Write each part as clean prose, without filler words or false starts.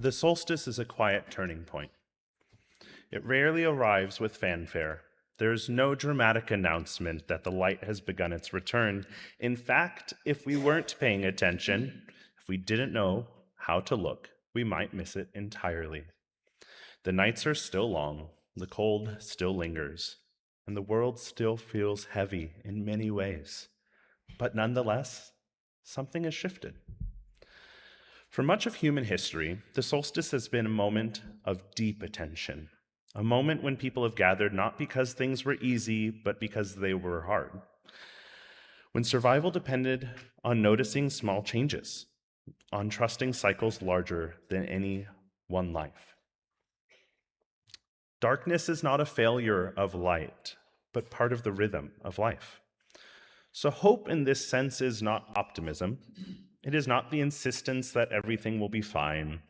The solstice is a quiet turning point. It rarely arrives with fanfare. There is no dramatic announcement that the light has begun its return. In fact, if we weren't paying attention, if we didn't know how to look, we might miss it entirely. The nights are still long, the cold still lingers, and the world still feels heavy in many ways. But nonetheless, something has shifted. For much of human history, the solstice has been a moment of deep attention, a moment when people have gathered not because things were easy, but because they were hard. When survival depended on noticing small changes, on trusting cycles larger than any one life. Darkness is not a failure of light, but part of the rhythm of life. So hope in this sense is not optimism. It is not the insistence that everything will be fine.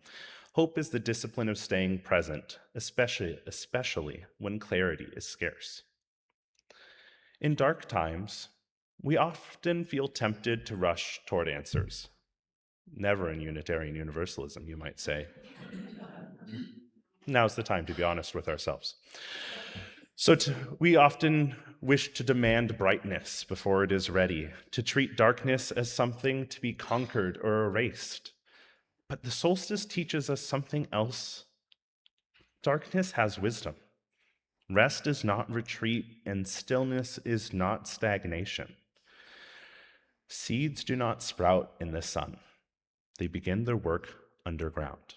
Hope is the discipline of staying present, especially when clarity is scarce. In dark times, we often feel tempted to rush toward answers. Never in Unitarian Universalism, you might say. Now's the time to be honest with ourselves. So we often wish to demand brightness before it is ready, to treat darkness as something to be conquered or erased. But the solstice teaches us something else. Darkness has wisdom. Rest is not retreat, and stillness is not stagnation. Seeds do not sprout in the sun. They begin their work underground.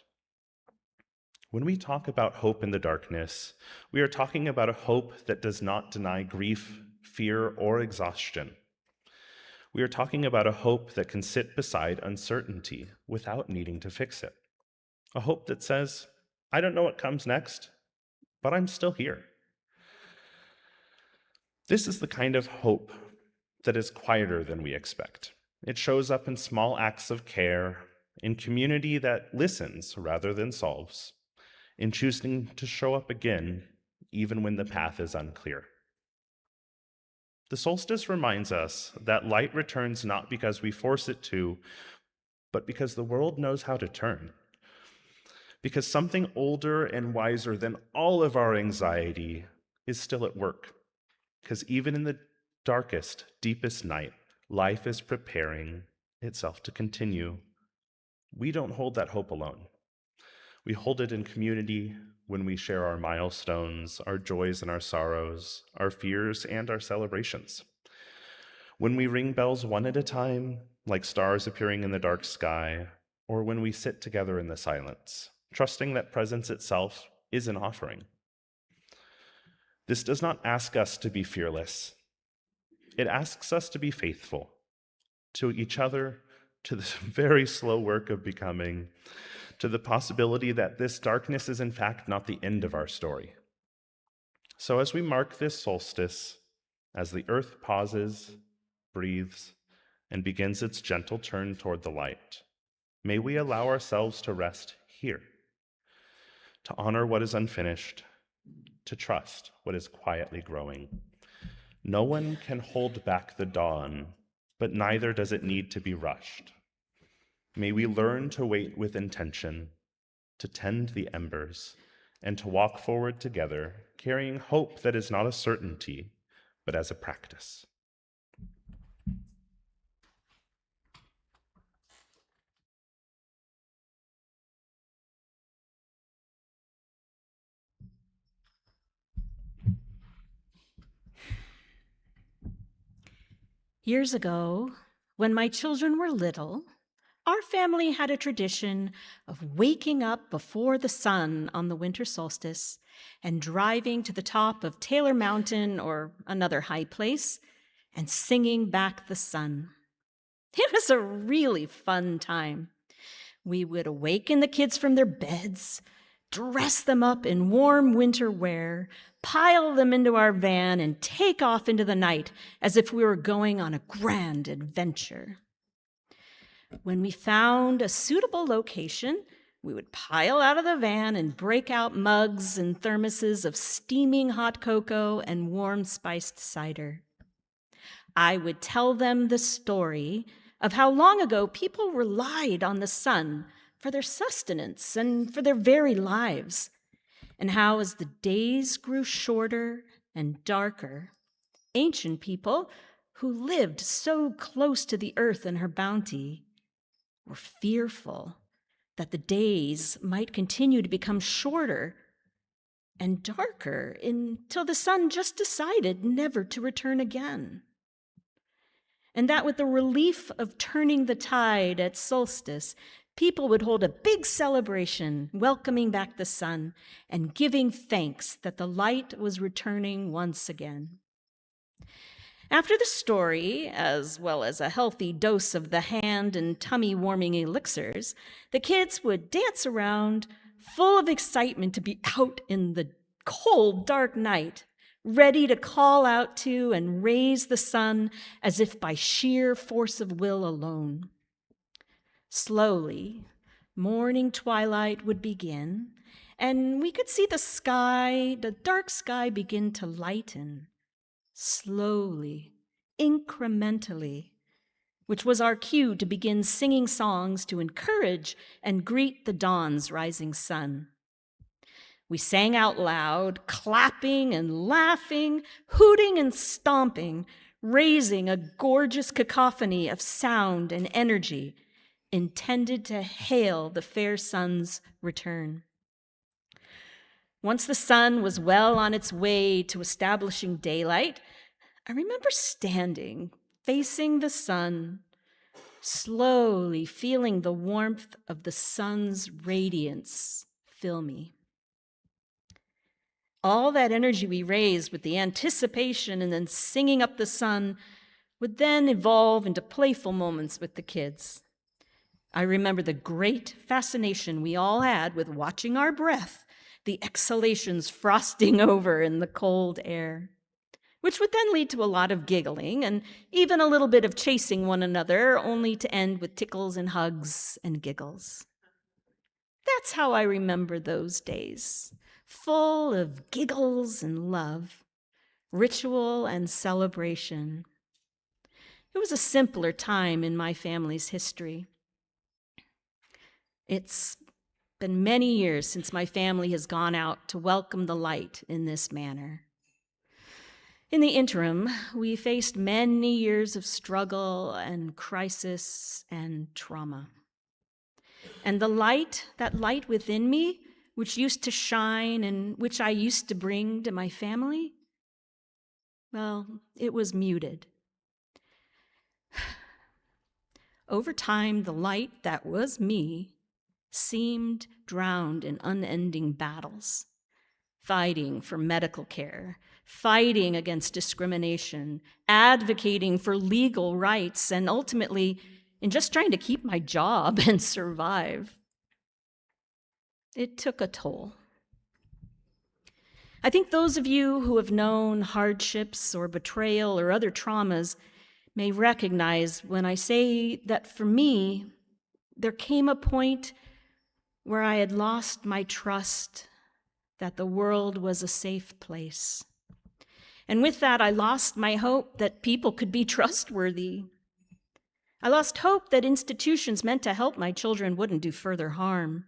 When we talk about hope in the darkness, we are talking about a hope that does not deny grief, fear, or exhaustion. We are talking about a hope that can sit beside uncertainty without needing to fix it. A hope that says, I don't know what comes next, but I'm still here. This is the kind of hope that is quieter than we expect. It shows up in small acts of care, in community that listens rather than solves, in choosing to show up again, even when the path is unclear. The solstice reminds us that light returns not because we force it to, but because the world knows how to turn. Because something older and wiser than all of our anxiety is still at work. Because even in the darkest, deepest night, life is preparing itself to continue. We don't hold that hope alone. We hold it in community when we share our milestones, our joys and our sorrows, our fears and our celebrations. When we ring bells one at a time, like stars appearing in the dark sky, or when we sit together in the silence, trusting that presence itself is an offering. This does not ask us to be fearless. It asks us to be faithful to each other, to the very slow work of becoming, to the possibility that this darkness is in fact not the end of our story. So as we mark this solstice, as the earth pauses, breathes, and begins its gentle turn toward the light, may we allow ourselves to rest here, to honor what is unfinished, to trust what is quietly growing. No one can hold back the dawn, but neither does it need to be rushed. May we learn to wait with intention, to tend the embers, and to walk forward together, carrying hope that is not a certainty, but as a practice. Years ago, when my children were little, our family had a tradition of waking up before the sun on the winter solstice and driving to the top of Taylor Mountain or another high place and singing back the sun. It was a really fun time. We would awaken the kids from their beds, dress them up in warm winter wear, pile them into our van, and take off into the night as if we were going on a grand adventure. When we found a suitable location, we would pile out of the van and break out mugs and thermoses of steaming hot cocoa and warm spiced cider. I would tell them the story of how long ago people relied on the sun for their sustenance and for their very lives, and how as the days grew shorter and darker, ancient people who lived so close to the earth and her bounty were fearful that the days might continue to become shorter and darker until the sun just decided never to return again. And that with the relief of turning the tide at solstice, people would hold a big celebration, welcoming back the sun and giving thanks that the light was returning once again. After the story, as well as a healthy dose of the hand and tummy-warming elixirs, the kids would dance around, full of excitement to be out in the cold, dark night, ready to call out to and raise the sun as if by sheer force of will alone. Slowly, morning twilight would begin, and we could see the sky, the dark sky, begin to lighten. Slowly, incrementally, which was our cue to begin singing songs to encourage and greet the dawn's rising sun. We sang out loud, clapping and laughing, hooting and stomping, raising a gorgeous cacophony of sound and energy intended to hail the fair sun's return. Once the sun was well on its way to establishing daylight, I remember standing, facing the sun, slowly feeling the warmth of the sun's radiance fill me. All that energy we raised with the anticipation and then singing up the sun would then evolve into playful moments with the kids. I remember the great fascination we all had with watching our breath, the exhalations frosting over in the cold air, which would then lead to a lot of giggling and even a little bit of chasing one another, only to end with tickles and hugs and giggles. That's how I remember those days, full of giggles and love, ritual and celebration. It was a simpler time in my family's history. It's been many years since my family has gone out to welcome the light in this manner. In the interim, we faced many years of struggle and crisis and trauma. And the light, that light within me, which used to shine and which I used to bring to my family, well, it was muted. Over time, the light that was me seemed drowned in unending battles, fighting for medical care, fighting against discrimination, advocating for legal rights, and ultimately in just trying to keep my job and survive. It took a toll. I think those of you who have known hardships or betrayal or other traumas may recognize when I say that for me, there came a point where I had lost my trust that the world was a safe place. And with that, I lost my hope that people could be trustworthy. I lost hope that institutions meant to help my children wouldn't do further harm.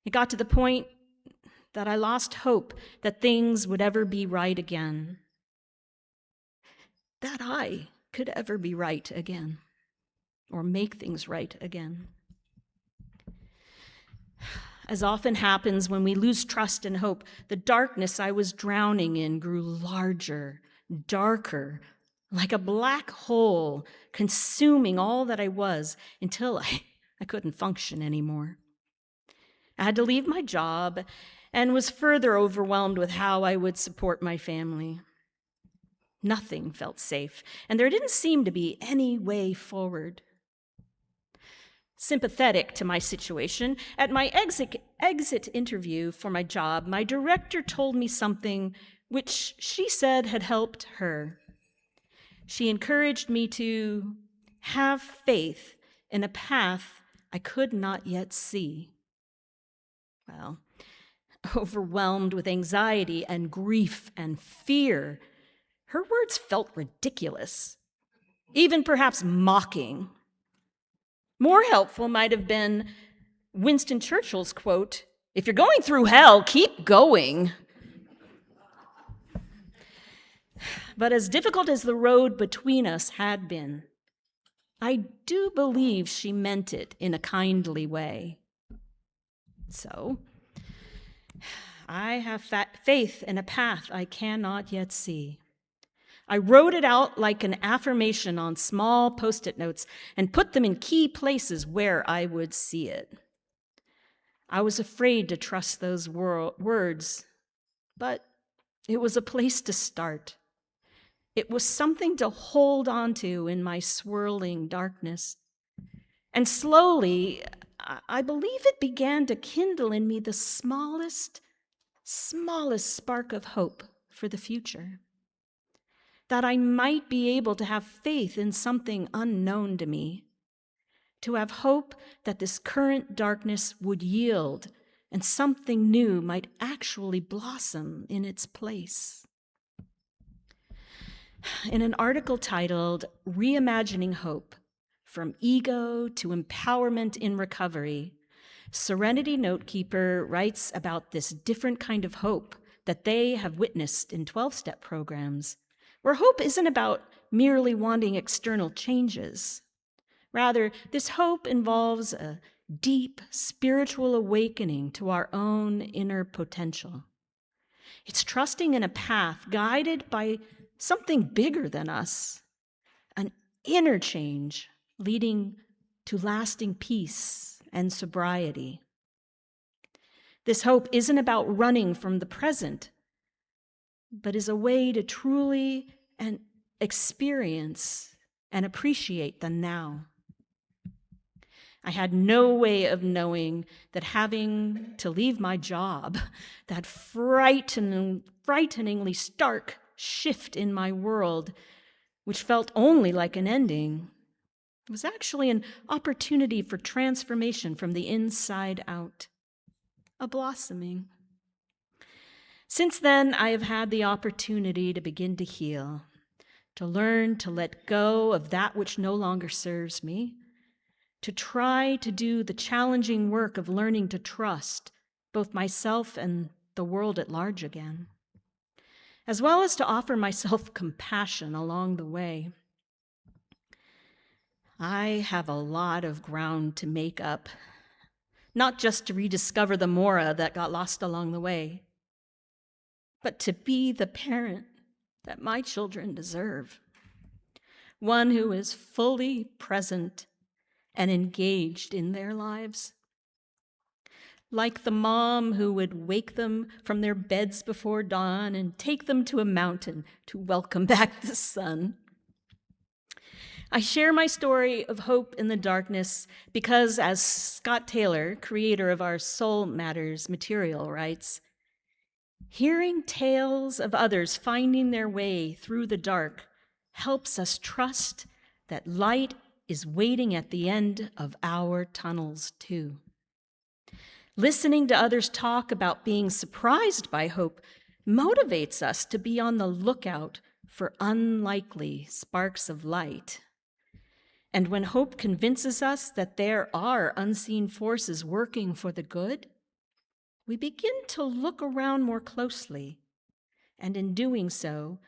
It got to the point that I lost hope that things would ever be right again, that I could ever be right again or make things right again. As often happens when we lose trust and hope, the darkness I was drowning in grew larger, darker, like a black hole, consuming all that I was until I couldn't function anymore. I had to leave my job and was further overwhelmed with how I would support my family. Nothing felt safe, and there didn't seem to be any way forward. Sympathetic to my situation, at my exit interview for my job, my director told me something which she said had helped her. She encouraged me to have faith in a path I could not yet see. Well, overwhelmed with anxiety and grief and fear, her words felt ridiculous, even perhaps mocking. More helpful might have been, Winston Churchill's quote, "If you're going through hell, keep going." But as difficult as the road between us had been, I do believe she meant it in a kindly way. So, I have faith in a path I cannot yet see. I wrote it out like an affirmation on small Post-it notes and put them in key places where I would see it. I was afraid to trust those words, but it was a place to start. It was something to hold on to in my swirling darkness. And slowly, I believe it began to kindle in me the smallest spark of hope for the future. That I might be able to have faith in something unknown to me, to have hope that this current darkness would yield and something new might actually blossom in its place. In an article titled "Reimagining Hope, From Ego to Empowerment in Recovery," Serenity Notekeeper writes about this different kind of hope that they have witnessed in 12-step programs, where hope isn't about merely wanting external changes. Rather, this hope involves a deep spiritual awakening to our own inner potential. It's trusting in a path guided by something bigger than us, an inner change leading to lasting peace and sobriety. This hope isn't about running from the present, but is a way to truly experience and appreciate the now. I had no way of knowing that having to leave my job, that frighteningly stark shift in my world, which felt only like an ending, was actually an opportunity for transformation from the inside out, a blossoming. Since then, I have had the opportunity to begin to heal, to learn to let go of that which no longer serves me, to try to do the challenging work of learning to trust both myself and the world at large again, as well as to offer myself compassion along the way. I have a lot of ground to make up, not just to rediscover the Maura that got lost along the way, but to be the parent that my children deserve, one who is fully present and engaged in their lives. Like the mom who would wake them from their beds before dawn and take them to a mountain to welcome back the sun. I share my story of hope in the darkness because, as Scott Taylor, creator of our Soul Matters material, writes, hearing tales of others finding their way through the dark helps us trust that light is waiting at the end of our tunnels too. Listening to others talk about being surprised by hope motivates us to be on the lookout for unlikely sparks of light. And when hope convinces us that there are unseen forces working for the good, we begin to look around more closely. And in doing so,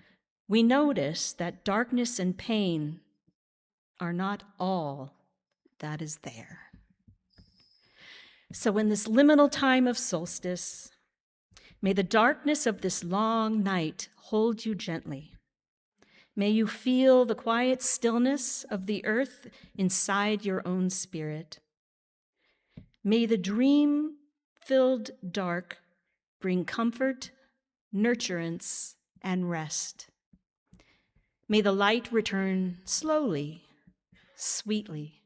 we notice that darkness and pain are not all that is there. So in this liminal time of solstice, may the darkness of this long night hold you gently. May you feel the quiet stillness of the earth inside your own spirit. May the dream-filled dark bring comfort, nurturance, and rest. May the light return slowly, sweetly,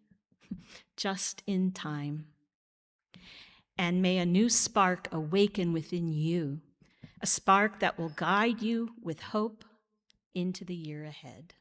just in time. And may a new spark awaken within you, a spark that will guide you with hope into the year ahead.